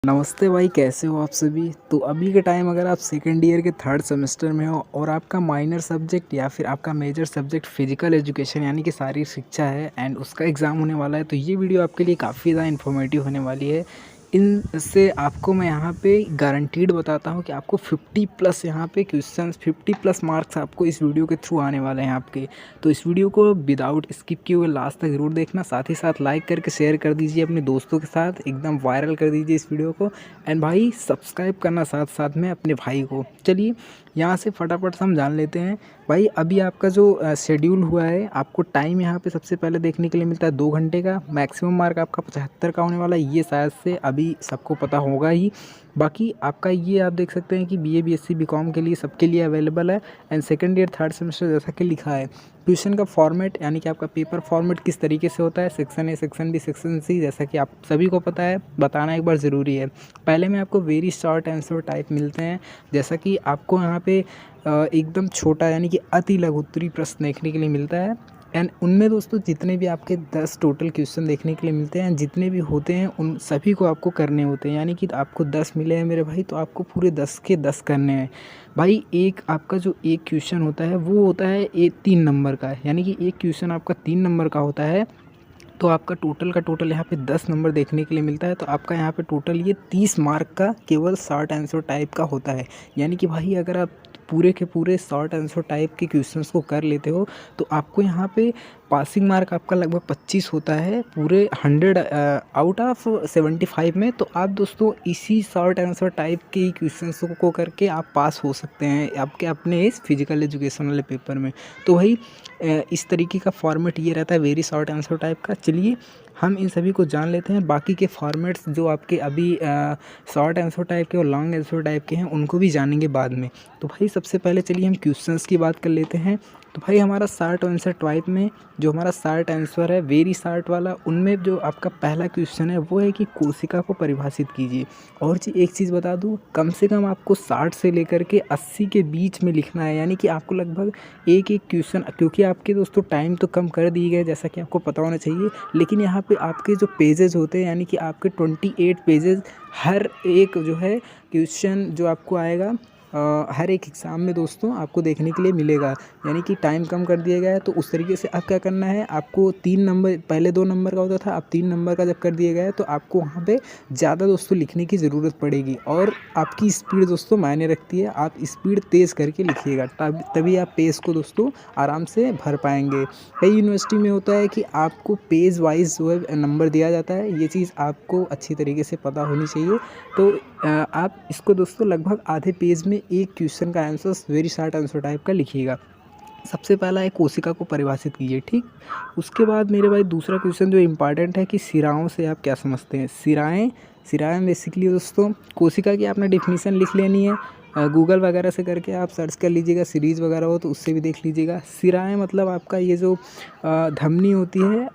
नमस्ते भाई, कैसे हो आप सभी। तो अभी के टाइम अगर आप सेकेंड ईयर के थर्ड सेमेस्टर में हो और आपका माइनर सब्जेक्ट या फिर आपका मेजर सब्जेक्ट फिजिकल एजुकेशन यानी कि शारीरिक शिक्षा है एंड उसका एग्ज़ाम होने वाला है, तो ये वीडियो आपके लिए काफ़ी ज़्यादा इन्फॉर्मेटिव होने वाली है। इनसे आपको मैं यहाँ पे गारंटीड बताता हूँ कि आपको 50 प्लस यहाँ पे क्वेश्चंस 50 प्लस मार्क्स आपको इस वीडियो के थ्रू आने वाले हैं आपके। तो इस वीडियो को विदाउट स्किप किए हुए लास्ट तक ज़रूर देखना, साथ ही साथ लाइक करके शेयर कर दीजिए अपने दोस्तों के साथ, एकदम वायरल कर दीजिए इस वीडियो को। एंड भाई सब्सक्राइब करना साथ साथ में अपने भाई को। चलिए यहाँ से फटाफट से हम जान लेते हैं। भाई अभी आपका जो शेड्यूल हुआ है, आपको टाइम यहाँ पे सबसे पहले देखने के लिए मिलता है 2 घंटे का। मैक्सिमम मार्क आपका 75 का होने वाला है, ये शायद से अभी सबको पता होगा ही। बाकी आपका ये आप देख सकते हैं कि बीए बीएससी बीकॉम के लिए सबके लिए अवेलेबल है। And second year third semester जैसा कि लिखा है, ट्यूशन का फॉर्मेट यानी कि आपका पेपर फॉर्मेट किस तरीके से होता है, section A section B section C, जैसा कि आप सभी को पता है, बताना एक बार ज़रूरी है। पहले में आपको वेरी शॉर्ट आंसर टाइप मिलते हैं, जैसा कि आपको यहाँ पे एकदम छोटा यानी कि अति लघु उत्तरीय प्रश्न देखने के लिए मिलता है। एंड उनमें दोस्तों जितने भी आपके 10 टोटल क्वेश्चन देखने के लिए मिलते हैं, जितने भी होते हैं उन सभी को आपको करने होते हैं। यानी कि आपको 10 मिले हैं मेरे भाई, तो आपको पूरे 10 के 10 करने हैं भाई। एक आपका जो एक क्वेश्चन होता है वो होता है 3 नंबर का, यानी कि एक क्वेश्चन आपका 3 नंबर का होता है। तो आपका टोटल का टोटल यहाँ पे 10 नंबर देखने के लिए मिलता है। तो आपका यहाँ पे टोटल ये 30 मार्क का केवल शॉर्ट आंसर टाइप का होता है। यानी कि भाई अगर आप पूरे के पूरे शॉर्ट आंसर टाइप के क्वेश्चंस को कर लेते हो तो आपको यहाँ पे पासिंग मार्क आपका लगभग 25 होता है पूरे 100 आउट ऑफ 75 में। तो आप दोस्तों इसी शॉर्ट आंसर टाइप के क्वेश्चंस को करके आप पास हो सकते हैं आपके अपने इस फिजिकल एजुकेशन वाले पेपर में। तो भाई इस तरीके का फॉर्मेट ये रहता है वेरी शॉर्ट आंसर टाइप का। चलिए हम इन सभी को जान लेते हैं। बाकी के फॉर्मेट्स जो आपके अभी शॉर्ट आंसर टाइप के और लॉन्ग आंसर टाइप के हैं उनको भी जानेंगे बाद में। तो भाई सबसे पहले चलिए हम क्वेश्चंस की बात कर लेते हैं। तो भाई हमारा शॉर्ट आंसर टाइप में जो हमारा शॉर्ट आंसर है वेरी शॉर्ट वाला, उनमें जो आपका पहला क्वेश्चन है वो है कि कोशिका को परिभाषित कीजिए। और एक चीज़ बता दूं, कम से कम आपको 60 से लेकर के 80 के बीच में लिखना है। यानी कि आपको लगभग एक एक क्वेश्चन, क्योंकि आपके दोस्तों टाइम तो कम कर दिए गए जैसा कि आपको पता होना चाहिए, लेकिन यहाँ पे आपके जो पेजेस होते हैं यानी कि आपके 28 पेजेस, हर एक जो है क्वेश्चन जो आपको आएगा हर एक एग्ज़ाम में दोस्तों आपको देखने के लिए मिलेगा। यानी कि टाइम कम कर दिया गया है। तो उस तरीके से आप क्या करना है, आपको 3 नंबर, पहले 2 नंबर का होता था, अब 3 नंबर का जब कर दिया गया है तो आपको वहाँ पे ज़्यादा दोस्तों लिखने की ज़रूरत पड़ेगी। और आपकी स्पीड दोस्तों मायने रखती है, आप स्पीड तेज़ करके लिखिएगा तभी आप पेज को दोस्तों आराम से भर पाएंगे। कई यूनिवर्सिटी में होता है कि आपको पेज वाइज जो है नंबर दिया जाता है, ये चीज़ आपको अच्छी तरीके से पता होनी चाहिए। तो आप इसको दोस्तों लगभग आधे पेज में एक क्वेश्चन का answer very short answer type का लिखिएगा। सबसे पहला है कोशिका को परिभाषित कीजिए, ठीक। उसके बाद मेरे भाई दूसरा क्वेश्चन जो इम्पॉर्टेंट है कि सिराओं से आप क्या समझते हैं। सिराएं बेसिकली दोस्तों कोशिका की आपने डेफिनेशन लिख लेनी है। गूगल वगैरह से करके आप सर्च कर लीजिएगा, सीरीज़ वगैरह हो तो उससे भी देख लीजिएगा। सिराएं मतलब आपका ये जो धमनी होती है,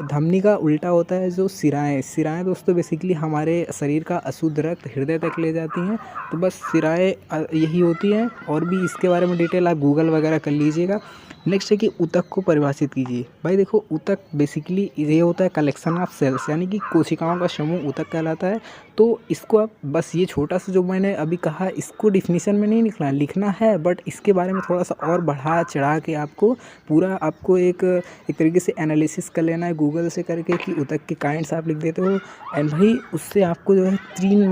धमनी का उल्टा होता है जो सिराएं दोस्तों बेसिकली हमारे शरीर का अशुद्ध रक्त हृदय तक ले जाती हैं। तो बस सिराएं यही होती हैं, और भी इसके बारे में डिटेल आप गूगल वगैरह कर लीजिएगा। नेक्स्ट है कि ऊतक को परिभाषित कीजिए। भाई देखो, ऊतक बेसिकली ये होता है कलेक्शन ऑफ सेल्स, यानी कि कोशिकाओं का समूह ऊतक कहलाता है। तो इसको आप बस ये छोटा सा जो मैंने अभी कहा इसको डिफिनीशन में नहीं लिखना है, बट इसके बारे में थोड़ा सा और बढ़ा चढ़ा के आपको पूरा आपको एक तरीके से एनालिसिस कर लेना है गूगल से करके कि ऊतक के काइंड्स आप लिख देते हो। एंड भाई उससे आपको जो है 3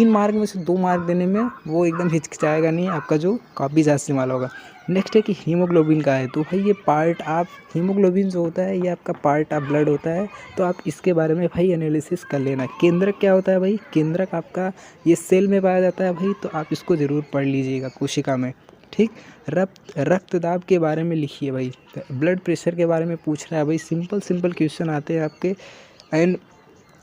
मार्क में से 2 मार्क देने में वो एकदम हिचकिचाएगा नहीं, आपका जो काफ़ी ज़्यादा इस्तेमाल होगा। नेक्स्ट है कि हीमोग्लोबिन का है। तो भाई ये पार्ट आप हीमोग्लोबिन जो होता है ये आपका पार्ट ऑफ ब्लड होता है, तो आप इसके बारे में भाई एनालिसिस कर लेना। केंद्रक क्या होता है भाई, केंद्रक आपका ये सेल में पाया जाता है भाई, तो आप इसको ज़रूर पढ़ लीजिएगा कोशिका में, ठीक। रक्तदाब के बारे में लिखिए भाई, ब्लड प्रेशर के बारे में पूछ रहा है भाई, सिंपल क्वेश्चन आते हैं आपके। एंड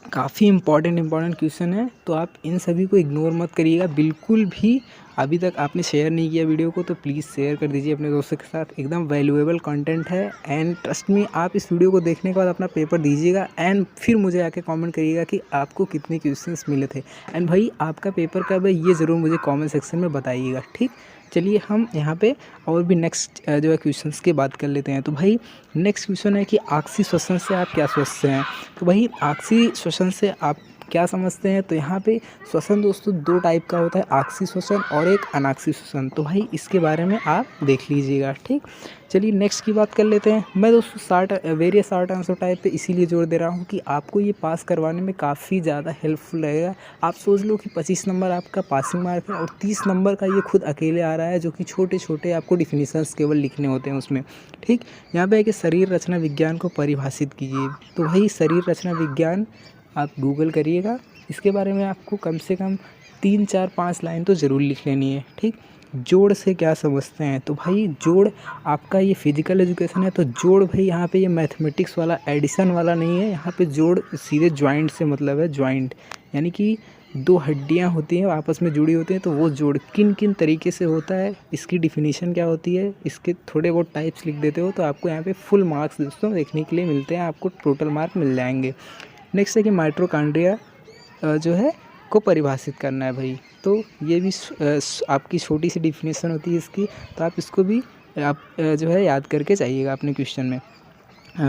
काफ़ी इंपॉर्टेंट क्वेश्चन है, तो आप इन सभी को इग्नोर मत करिएगा बिल्कुल भी। अभी तक आपने शेयर नहीं किया वीडियो को तो प्लीज़ शेयर कर दीजिए अपने दोस्तों के साथ, एकदम वैल्यूएबल कंटेंट है। एंड ट्रस्ट मी, आप इस वीडियो को देखने के बाद अपना पेपर दीजिएगा एंड फिर मुझे आके कमेंट करिएगा कि आपको कितने क्वेश्चंस मिले थे। एंड भाई आपका पेपर कब है ये ज़रूर मुझे कमेंट सेक्शन में बताइएगा, ठीक। चलिए हम यहाँ पे और भी नेक्स्ट जो है क्वेश्चंस की बात कर लेते हैं। तो भाई नेक्स्ट क्वेश्चन है कि ऑक्सी श्वसन से आप क्या सोचते हैं। तो भाई ऑक्सी श्वसन से आप क्या समझते हैं? तो यहाँ पे श्वसन दोस्तों 2 टाइप का होता है, आक्सीय श्वसन और एक अनाक्सीय श्वसन। तो भाई इसके बारे में आप देख लीजिएगा, ठीक। चलिए नेक्स्ट की बात कर लेते हैं। मैं दोस्तों वेरियस शार्ट आंसर टाइप पे इसीलिए जोर दे रहा हूँ कि आपको ये पास करवाने में काफ़ी ज़्यादा हेल्पफुल रहेगा। आप सोच लो कि 25 नंबर आपका पासिंग मार्क है और 30 नंबर का ये खुद अकेले आ रहा है, जो कि छोटे-छोटे आपको डेफिनिशंस केवल लिखने होते हैं उसमें, ठीक। यहाँ पे है कि शरीर रचना विज्ञान को परिभाषित कीजिए। तो भाई शरीर रचना विज्ञान आप गूगल करिएगा, इसके बारे में आपको कम से कम 3, 4, 5 लाइन तो ज़रूर लिख लेनी है, ठीक। जोड़ से क्या समझते हैं? तो भाई जोड़ आपका ये फिजिकल एजुकेशन है, तो जोड़ भाई यहाँ पे ये मैथमेटिक्स वाला एडिशन वाला नहीं है। यहाँ पे जोड़ सीधे जॉइंट से मतलब है, जॉइंट यानी कि 2 हड्डियाँ होती हैं आपस में जुड़ी होती हैं, तो वो जोड़ किन किन तरीके से होता है, इसकी डिफिनीशन क्या होती है, इसके थोड़े बहुत टाइप्स लिख देते हो तो आपको यहाँ पे फुल मार्क्स दोस्तों देखने के लिए मिलते हैं, आपको टोटल मार्क मिल जाएंगे। नेक्स्ट है कि माइटोकॉन्ड्रिया जो है को परिभाषित करना है भाई। तो ये भी आपकी छोटी सी डिफिनीशन होती है इसकी, तो आप इसको भी आप जो है याद करके जाइएगा अपने क्वेश्चन में,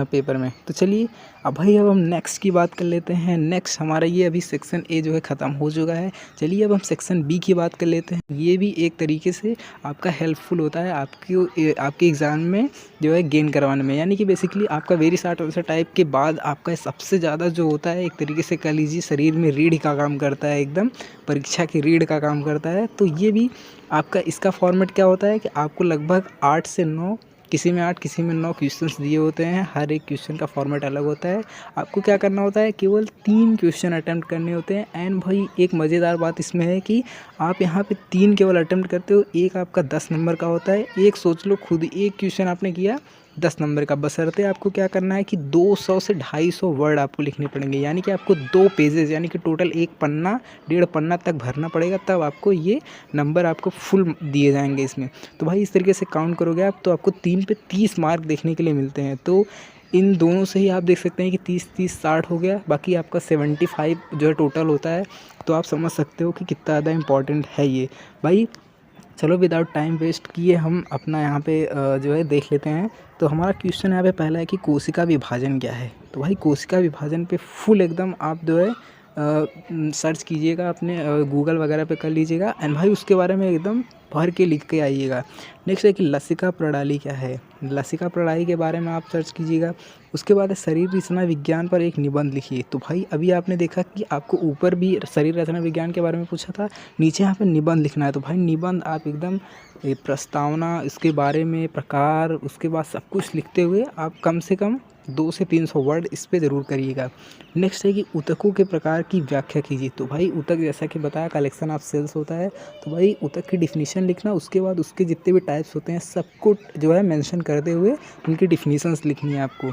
पेपर में। तो चलिए अब भाई अब हम नेक्स्ट की बात कर लेते हैं। नेक्स्ट हमारा ये अभी सेक्शन ए जो है ख़त्म हो चुका है। चलिए अब हम सेक्शन बी की बात कर लेते हैं। ये भी एक तरीके से आपका हेल्पफुल होता है आपके एग्ज़ाम में जो है गेन करवाने में, यानी कि बेसिकली आपका वेरी शॉर्ट आंसर टाइप के बाद आपका सबसे ज़्यादा जो होता है, एक तरीके से कह लीजिए शरीर में रीढ़ का काम करता है, एकदम परीक्षा की रीढ़ का काम करता है। तो ये भी आपका इसका फॉर्मेट क्या होता है कि आपको लगभग 8 से 9, किसी में 8 किसी में 9 क्वेश्चंस दिए होते हैं। हर एक क्वेश्चन का फॉर्मेट अलग होता है। आपको क्या करना होता है, केवल 3 क्वेश्चन अटेम्प्ट करने होते हैं। एंड भाई एक मज़ेदार बात इसमें है कि आप यहाँ पे 3 केवल अटेम्प्ट करते हो, एक आपका 10 नंबर का होता है। एक सोच लो खुद, एक क्वेश्चन आपने किया 10 नंबर का, बशर्ते आपको क्या करना है कि 200 से 250 वर्ड आपको लिखने पड़ेंगे, यानी कि आपको 2 पेजेस यानी कि टोटल 1 पन्ना 1.5 पन्ना तक भरना पड़ेगा, तब आपको ये नंबर आपको फुल दिए जाएंगे इसमें। तो भाई इस तरीके से काउंट करोगे आप तो आपको 3 पे 30 मार्क देखने के लिए मिलते हैं। तो इन दोनों से ही आप देख सकते हैं कि 30-30 60 हो गया, बाकी आपका 75 जो है टोटल होता है। तो आप समझ सकते हो कि कितना ज़्यादा इंपॉर्टेंट है ये भाई। चलो विदाउट टाइम वेस्ट किए हम अपना यहाँ पे जो है देख लेते हैं। तो हमारा क्वेश्चन यहाँ पे पहला है कि कोशिका विभाजन क्या है। तो भाई कोशिका विभाजन पे फुल एकदम आप जो है सर्च कीजिएगा, अपने गूगल वगैरह पे कर लीजिएगा एंड भाई उसके बारे में एकदम भर के लिख के आइएगा। नेक्स्ट है कि लसिका प्रणाली क्या है। लसिका प्रणाली के बारे में आप सर्च कीजिएगा। उसके बाद है शरीर रचना विज्ञान पर एक निबंध लिखिए। तो भाई अभी आपने देखा कि आपको ऊपर भी शरीर रचना विज्ञान के बारे में पूछा था, नीचे यहाँ पे निबंध लिखना है। तो भाई निबंध आप एकदम प्रस्तावना, इसके बारे में प्रकार, उसके बाद सब कुछ लिखते हुए आप कम से कम 200 से 300 वर्ड इस पे ज़रूर करिएगा। नेक्स्ट है कि ऊतकों के प्रकार की व्याख्या कीजिए। तो भाई ऊतक जैसा कि बताया कलेक्शन ऑफ सेल्स होता है, तो भाई ऊतक की डिफिनीशन लिखना, उसके बाद उसके जितने भी टाइप्स होते हैं सबको जो है मेंशन करते हुए उनकी डिफिनीशंस लिखनी है आपको।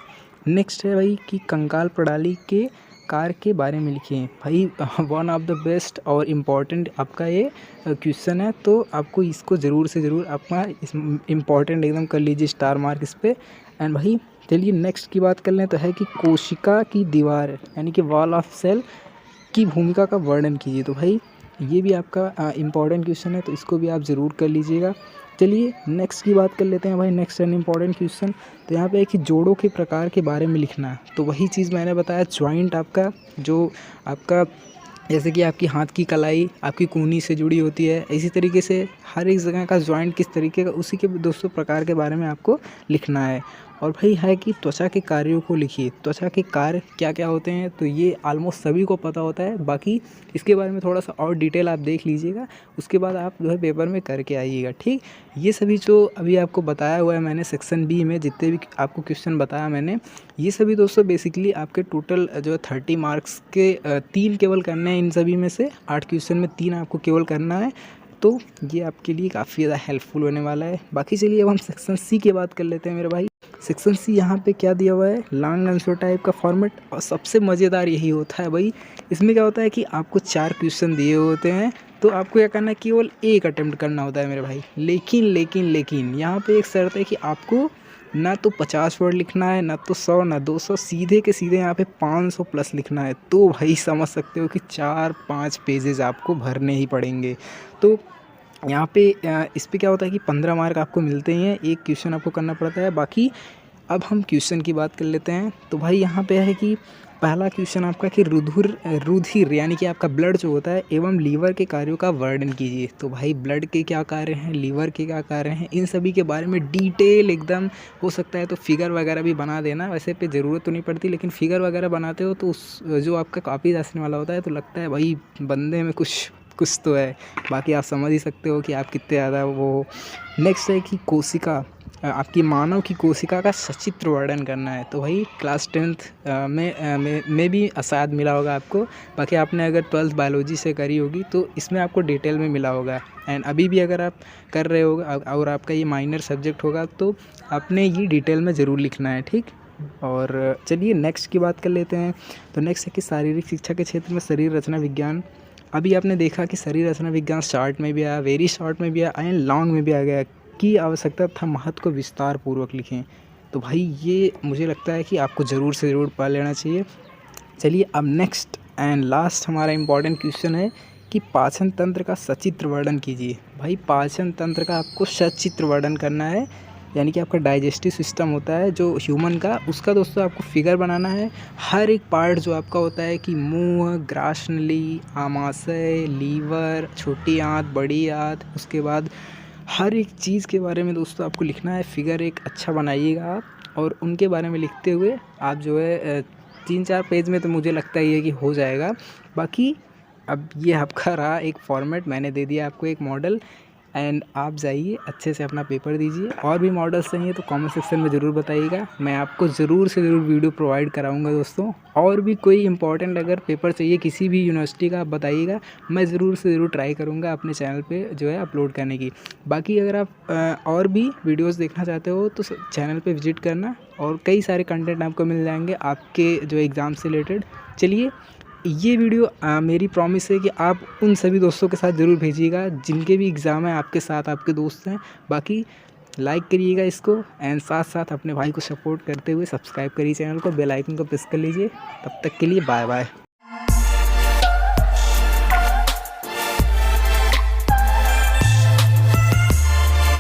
नेक्स्ट है भाई कि कंकाल प्रणाली के कार्य के बारे में लिखिए। भाई वन ऑफ द बेस्ट और इम्पॉर्टेंट आपका ये क्वेश्चन है, तो आपको इसको ज़रूर से ज़रूर अपना इम्पॉर्टेंट एकदम कर लीजिए, स्टार मार्क इस पर। एंड भाई चलिए नेक्स्ट की बात कर लें, तो है कि कोशिका की दीवार यानी कि वॉल ऑफ सेल की भूमिका का वर्णन कीजिए। तो भाई ये भी आपका इम्पॉर्टेंट क्वेश्चन है, तो इसको भी आप ज़रूर कर लीजिएगा। चलिए नेक्स्ट की बात कर लेते हैं भाई। नेक्स्ट एंड इम्पॉर्टेंट क्वेश्चन, तो यहाँ पे है कि जोड़ों के प्रकार के बारे में लिखना है। तो वही चीज़ मैंने बताया, जॉइंट आपका जो आपका जैसे कि आपकी हाथ की कलाई आपकी कूहनी से जुड़ी होती है, इसी तरीके से हर एक जगह का जॉइंट किस तरीके का, उसी के दोस्तों प्रकार के बारे में आपको लिखना है। और भाई है कि त्वचा के कार्यों को लिखिए। त्वचा के कार्य क्या क्या होते हैं, तो ये ऑलमोस्ट सभी को पता होता है, बाकी इसके बारे में थोड़ा सा और डिटेल आप देख लीजिएगा, उसके बाद आप जो है पेपर में करके आइएगा, ठीक। ये सभी जो अभी आपको बताया हुआ है मैंने सेक्शन बी में, जितने भी आपको क्वेश्चन बताया मैंने, ये सभी दोस्तों बेसिकली आपके टोटल जो है 30 मार्क्स के 3 केवल करने हैं। इन सभी में से 8 क्वेश्चन में 3 आपको केवल करना है, तो ये आपके लिए काफ़ी ज़्यादा हेल्पफुल होने वाला है। बाकी चलिए अब हम सेक्शन सी की बात कर लेते हैं मेरे भाई। सेक्शन सी यहाँ पे क्या दिया हुआ है, लॉन्ग आंसर टाइप का फॉर्मेट, और सबसे मज़ेदार यही होता है भाई। इसमें क्या होता है कि आपको 4 क्वेश्चन दिए होते हैं, तो आपको क्या करना है, केवल एक अटेम्प्ट करना होता है मेरे भाई। लेकिन यहाँ पे एक शर्त है कि आपको ना तो 50 वर्ड लिखना है, ना तो 100 ना 200, सीधे के सीधे यहाँ पे 500 प्लस लिखना है। तो भाई समझ सकते हो कि 4-5 पेजेस आपको भरने ही पड़ेंगे। तो यहाँ पे इस पे क्या होता है कि 15 मार्क आपको मिलते ही हैं, एक क्वेश्चन आपको करना पड़ता है। बाकी अब हम क्वेश्चन की बात कर लेते हैं। तो भाई यहाँ पे है कि पहला क्वेश्चन आपका कि रुधिर यानी कि आपका ब्लड जो होता है एवं लीवर के कार्यों का वर्णन कीजिए। तो भाई ब्लड के क्या कार्य हैं, लीवर के क्या कार्य हैं, इन सभी के बारे में डिटेल एकदम, हो सकता है तो फिगर वगैरह भी बना देना। वैसे पे ज़रूरत तो नहीं पड़ती, लेकिन फिगर वगैरह बनाते हो तो उस जो आपका कॉपी धंसने वाला होता है तो लगता है भाई बंदे में कुछ कुछ तो है। बाकी आप समझ ही सकते हो कि आप कितने ज़्यादा वो। नेक्स्ट है कि कोशिका, आपकी मानव की कोशिका का सचित्र वर्णन करना है। तो भाई क्लास 10th में भी शायद मिला होगा आपको। बाकी आपने अगर 12th बायोलॉजी से करी होगी तो इसमें आपको डिटेल में मिला होगा। एंड अभी भी अगर आप कर रहे हो और आपका ये माइनर सब्जेक्ट होगा तो आपने ये डिटेल में ज़रूर लिखना है, ठीक। और चलिए नेक्स्ट की बात कर लेते हैं। तो नेक्स्ट है कि शारीरिक शिक्षा के क्षेत्र में शरीर रचना विज्ञान। अभी आपने देखा कि शरीर रचना विज्ञान शॉर्ट में भी आया, वेरी शॉर्ट में भी आया एंड लॉन्ग में भी आ गया। की आवश्यकता था महत्व को विस्तार पूर्वक लिखें। तो भाई ये मुझे लगता है कि आपको ज़रूर से ज़रूर पढ़ लेना चाहिए। चलिए अब नेक्स्ट एंड लास्ट हमारा इम्पॉर्टेंट क्वेश्चन है कि पाचन तंत्र का सचित्र वर्णन कीजिए। भाई पाचन तंत्र का आपको सचित्र वर्णन करना है, यानी कि आपका डाइजेस्टिव सिस्टम होता है जो ह्यूमन का, उसका दोस्तों आपको फिगर बनाना है। हर एक पार्ट जो आपका होता है कि मुंह, ग्रासनली, आमाशय, लीवर, छोटी आंत, बड़ी आंत, उसके बाद हर एक चीज़ के बारे में दोस्तों आपको लिखना है। फिगर एक अच्छा बनाइएगा आप, और उनके बारे में लिखते हुए आप जो है 3-4 पेज में तो मुझे लगता ही है कि हो जाएगा। बाकी अब ये आपका रहा एक फॉर्मेट, मैंने दे दिया आपको एक मॉडल, एंड आप जाइए अच्छे से अपना पेपर दीजिए। और भी मॉडल्स चाहिए तो कमेंट सेक्शन में ज़रूर बताइएगा, मैं आपको ज़रूर से ज़रूर वीडियो प्रोवाइड कराऊंगा दोस्तों। और भी कोई इंपॉर्टेंट अगर पेपर चाहिए किसी भी यूनिवर्सिटी का आप बताइएगा, मैं ज़रूर से ज़रूर ट्राई करूंगा अपने चैनल पे जो है अपलोड करने की। बाकी अगर आप और भी वीडियोस देखना चाहते हो तो चैनल पे विजिट करना, और कई सारे कंटेंट आपको मिल जाएंगे आपके जो एग्ज़ाम से रिलेटेड। चलिए ये वीडियो मेरी प्रॉमिस है कि आप उन सभी दोस्तों के साथ ज़रूर भेजिएगा जिनके भी एग्ज़ाम है आपके साथ, आपके दोस्त हैं। बाकी लाइक करिएगा इसको, एंड साथ साथ अपने भाई को सपोर्ट करते हुए सब्सक्राइब करिए चैनल को, बेल आइकन को प्रेस कर लीजिए। तब तक के लिए बाय बाय।